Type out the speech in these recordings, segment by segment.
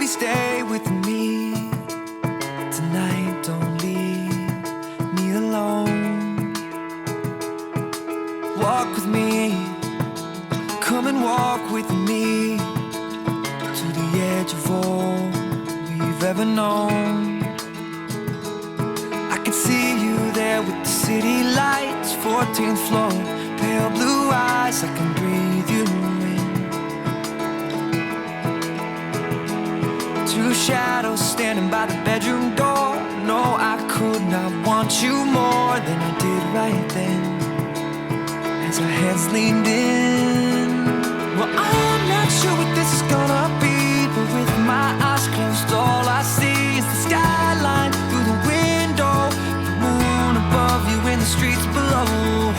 stay with me tonight, don't leave me alone. Walk with me, come and walk with me to the edge of all we've ever known. I can see you there with the city lights, 14th floor, pale blue eyes, I can breathe you in. Two shadows standing by the bedroom door. No, I could not want you more than I did right then, as our heads leaned in. Well, I'm not sure what this is gonna be, but with my eyes closed, all I see is the skyline through the window, the moon above you and the streets below.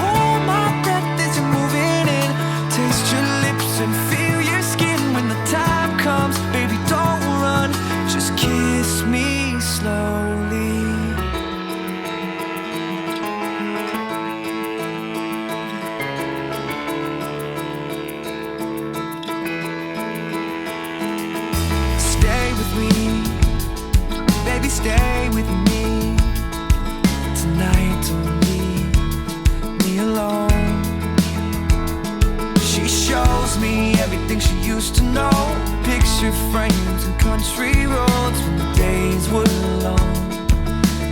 Hold my breath as you're moving in, taste your lips and feel your skin. When the time comes, baby, don't run, just kiss me slowly. Stay with me, baby, stay with me tonight, don't leave me alone. She shows me everything she used to know, picture frames and country roads when the days were long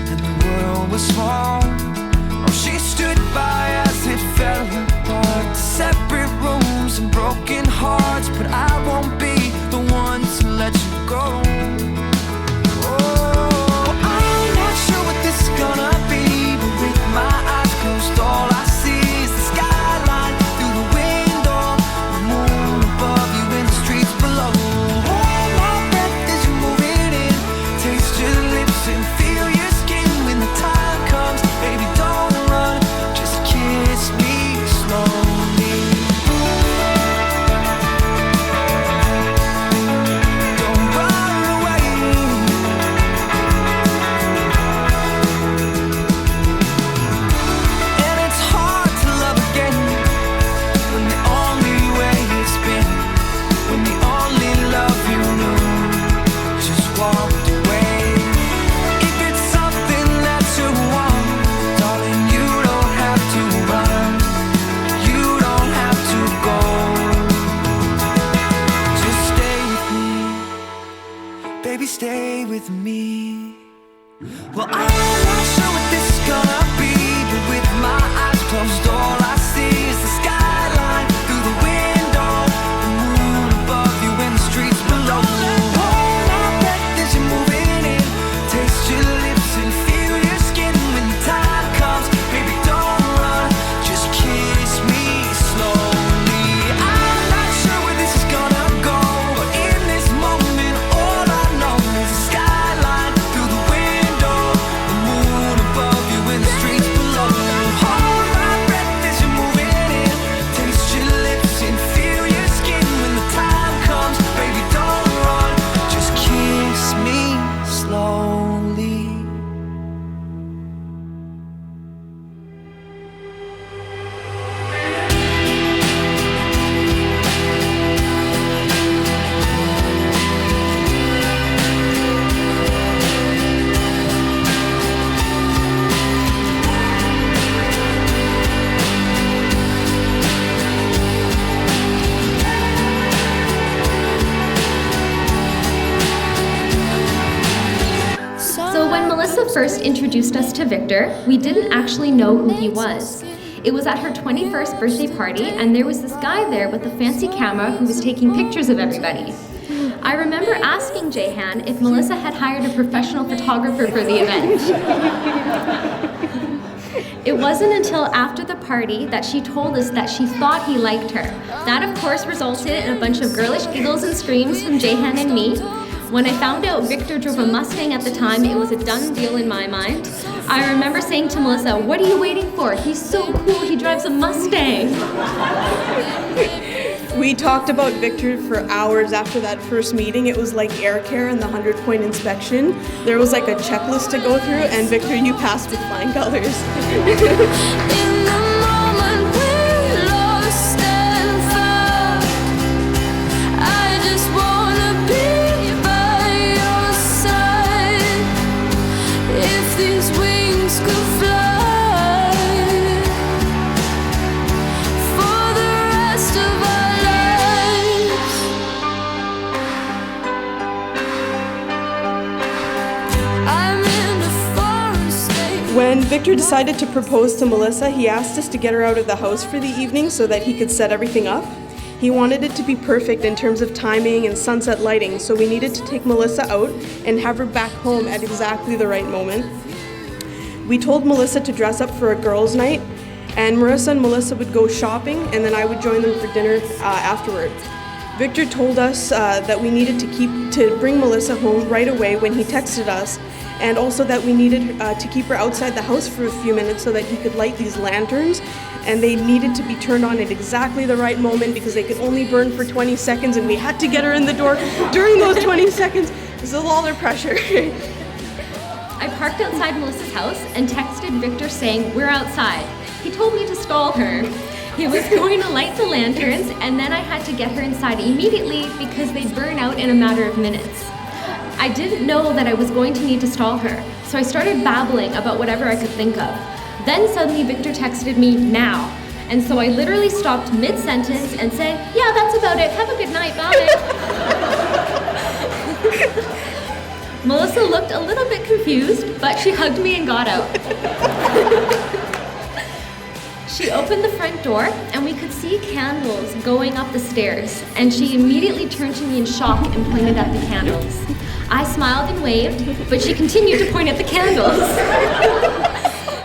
and the world was small. Oh, she stood by as it fell apart, separate rooms and broken hearts, but I won't be the one to let you go. Oh, I'm not sure what this is gonna be, but with my eyes closed, all I see is the skyline through the window, the moon above you and the streets below. Hold my breath as you're moving in, taste your lips and feel your skin. When the time comes, baby, don't run, just kiss me slowly. Don't run away. And it's hard to love again when the only way it's been, when the only love you knew just walked away. If it's something that you want, darling, you don't have to run, you don't have to go. Just stay with me, baby, stay with me. Well, I'm not sure what this is gonna be, but with my eyes closed, all I see is the skyline through the window, the moon above you and the streets below. Hold my breath as you're moving in, taste your lips and feel your skin. When the time comes, baby, don't run, just kiss me slowly. I'm not sure where this is gonna go, but in this moment, all I know is the skyline through the window, the moon above you and the streets below. Hold my breath as you're moving in, taste your lips and feel your skin. When the time comes, baby, don't run, just kiss me slowly. So when Melissa first introduced us to Victor, we didn't actually know who he was. It was at her 21st birthday party, and there was this guy there with a fancy camera who was taking pictures of everybody. I remember asking Jehan if Melissa had hired a professional photographer for the event. It wasn't until after the party that she told us that she thought he liked her. That, of course, resulted in a bunch of girlish giggles and screams from Jehan and me. When I found out Victor drove a Mustang at the time, it was a done deal in my mind. I remember saying to Melissa, "What are you waiting for? He's so cool, he drives a Mustang." We talked about Victor for hours after that first meeting. It was like air care and the 100-point inspection. There was like a checklist to go through, and Victor, you passed with flying colors. I just wanna be by When Victor decided to propose to Melissa, he asked us to get her out of the house for the evening so that he could set everything up. He wanted it to be perfect in terms of timing and sunset lighting, so we needed to take Melissa out and have her back home at exactly the right moment. We told Melissa to dress up for a girls' night, and Marissa and Melissa would go shopping, and then I would join them for dinner afterward. Victor told us that we needed to bring Melissa home right away when he texted us, and also that we needed to keep her outside the house for a few minutes so that he could light these lanterns, and they needed to be turned on at exactly the right moment because they could only burn for 20 seconds, and we had to get her in the door during those 20 seconds. This is a lot of pressure. I parked outside Melissa's house and texted Victor saying, "We're outside." He told me to stall her. He was going to light the lanterns, and then I had to get her inside immediately because they burn out in a matter of minutes. I didn't know that I was going to need to stall her, so I started babbling about whatever I could think of. Then suddenly Victor texted me, "Now." And so I literally stopped mid-sentence and said, "Yeah, that's about it. Have a good night, bye." Melissa looked a little bit confused, but she hugged me and got out. She opened the front door and we could see candles going up the stairs, and she immediately turned to me in shock and pointed at the candles. I smiled and waved, but she continued to point at the candles.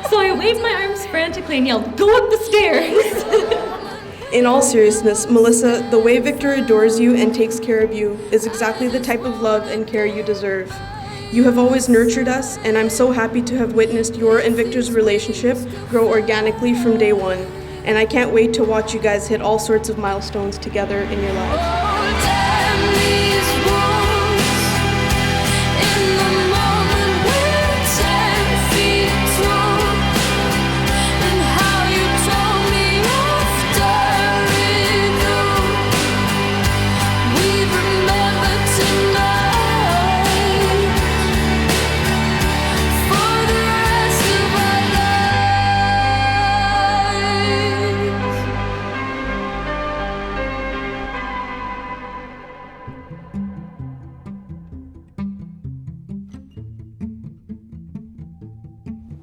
So I waved my arms frantically and yelled, "Go up the stairs!" In all seriousness, Melissa, the way Victor adores you and takes care of you is exactly the type of love and care you deserve. You have always nurtured us, and I'm so happy to have witnessed your and Victor's relationship grow organically from day one. And I can't wait to watch you guys hit all sorts of milestones together in your lives.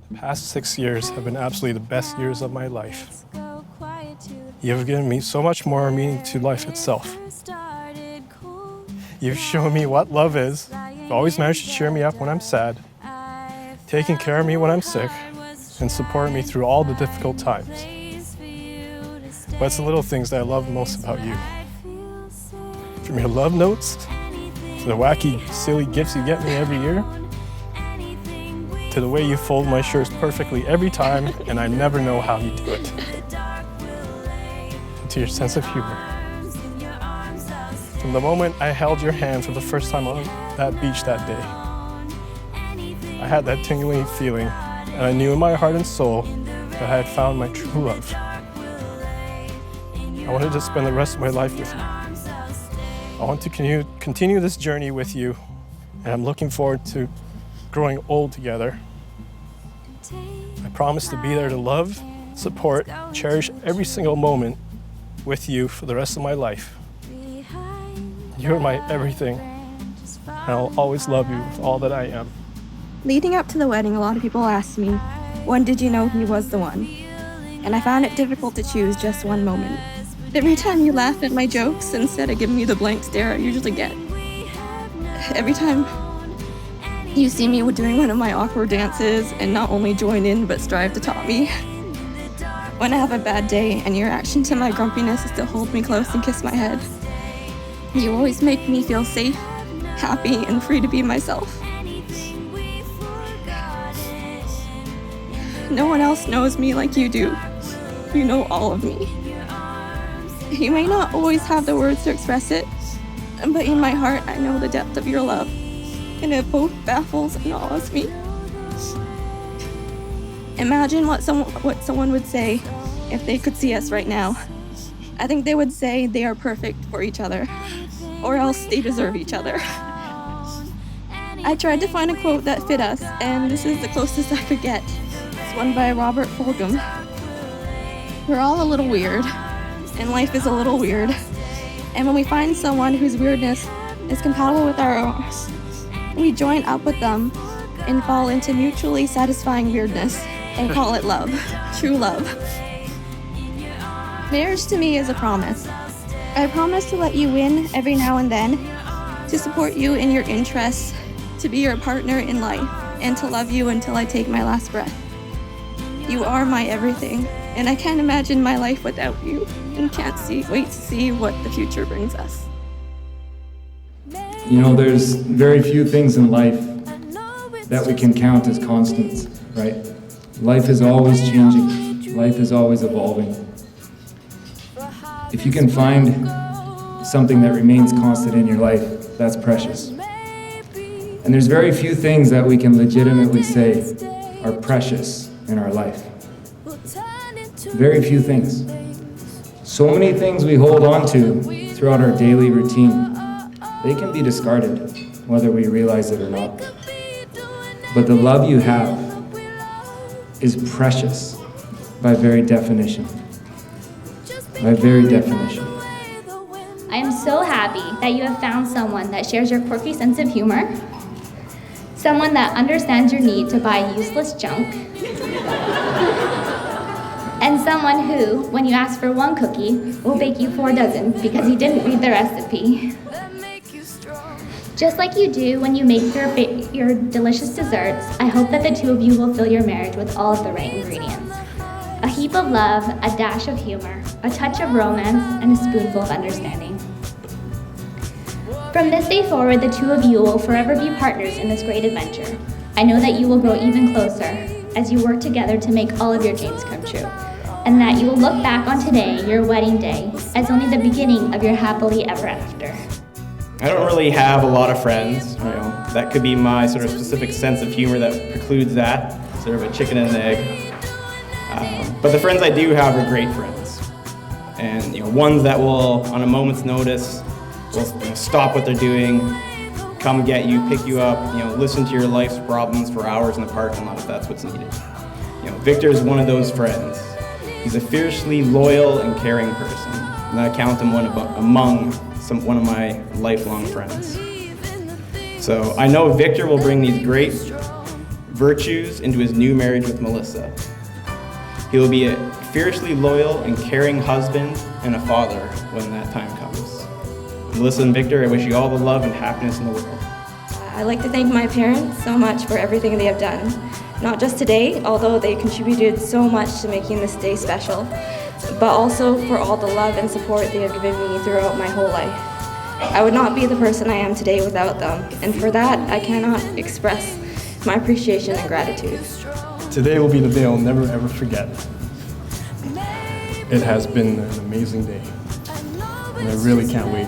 The past 6 years have been absolutely the best years of my life. You have given me so much more meaning to life itself. You've shown me what love is. You've always managed to cheer me up when I'm sad, taking care of me when I'm sick, and supporting me through all the difficult times. But it's the little things that I love most about you. From your love notes, to the wacky, silly gifts you get me every year, to the way you fold my shirts perfectly every time, and I never know how you do it. And to your sense of humor. From the moment I held your hand for the first time on that beach that day, I had that tingling feeling, and I knew in my heart and soul that I had found my true love. I wanted to spend the rest of my life with you. I want to continue this journey with you, and I'm looking forward to growing old together. I promise to be there to love, support, cherish every single moment with you for the rest of my life. You're my everything, and I'll always love you with all that I am. Leading up to the wedding, a lot of people asked me, when did you know he was the one? And I found it difficult to choose just one moment. Every time you laugh at my jokes instead of giving me the blank stare I usually get. Every time you see me doing one of my awkward dances and not only join in but strive to top me. When I have a bad day and your reaction to my grumpiness is to hold me close and kiss my head. You always make me feel safe, happy, and free to be myself. No one else knows me like you do. You know all of me. You may not always have the words to express it, but in my heart I know the depth of your love. And it both baffles and awes me. Imagine what someone would say if they could see us right now. I think they would say they are perfect for each other, or else they deserve each other. I tried to find a quote that fit us, and this is the closest I could get. It's one by Robert Fulghum. We're all a little weird, and life is a little weird. And when we find someone whose weirdness is compatible with our own, we join up with them and fall into mutually satisfying weirdness. and call it love, true love. Marriage to me is a promise. I promise to let you in every now and then, to support you in your interests, to be your partner in life, and to love you until I take my last breath. You are my everything, and I can't imagine my life without you, and can't wait to see what the future brings us. You know, there's very few things in life that we can count as constants, right? Life is always changing. Life is always evolving. If you can find something that remains constant in your life, that's precious. And there's very few things that we can legitimately say are precious in our life. Very few things. So many things we hold on to throughout our daily routine, they can be discarded, whether we realize it or not. But the love you have is precious by very definition. By very definition. I am so happy that you have found someone that shares your quirky sense of humor, someone that understands your need to buy useless junk, and someone who, when you ask for one cookie, will bake you 4 dozen because he didn't read the recipe. Just like you do when you make your delicious desserts, I hope that the two of you will fill your marriage with all of the right ingredients. A heap of love, a dash of humor, a touch of romance, and a spoonful of understanding. From this day forward, the two of you will forever be partners in this great adventure. I know that you will grow even closer as you work together to make all of your dreams come true, and that you will look back on today, your wedding day, as only the beginning of your happily ever after. I don't really have a lot of friends. That could be my sort of specific sense of humor that precludes that, sort of a chicken and an egg. But the friends I do have are great friends, and ones that will, on a moment's notice, will stop what they're doing, come get you, pick you up, listen to your life's problems for hours in the parking lot if that's what's needed. Victor is one of those friends. He's a fiercely loyal and caring person, and I count him among one of my lifelong friends. So I know Victor will bring these great virtues into his new marriage with Melissa. He will be a fiercely loyal and caring husband and a father when that time comes. Melissa and Victor, I wish you all the love and happiness in the world. I'd like to thank my parents so much for everything they have done. Not just today, although they contributed so much to making this day special, but also for all the love and support they have given me throughout my whole life. I would not be the person I am today without them, and for that, I cannot express my appreciation and gratitude. Today will be the day I'll never ever forget. It has been an amazing day, and I really can't wait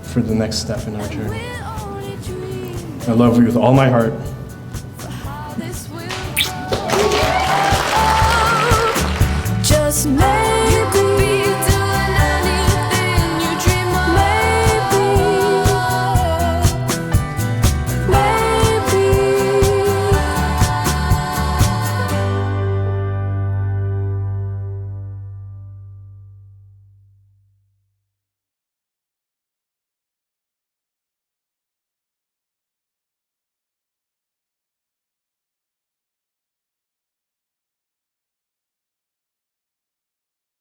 for the next step in our journey. I love you with all my heart. Just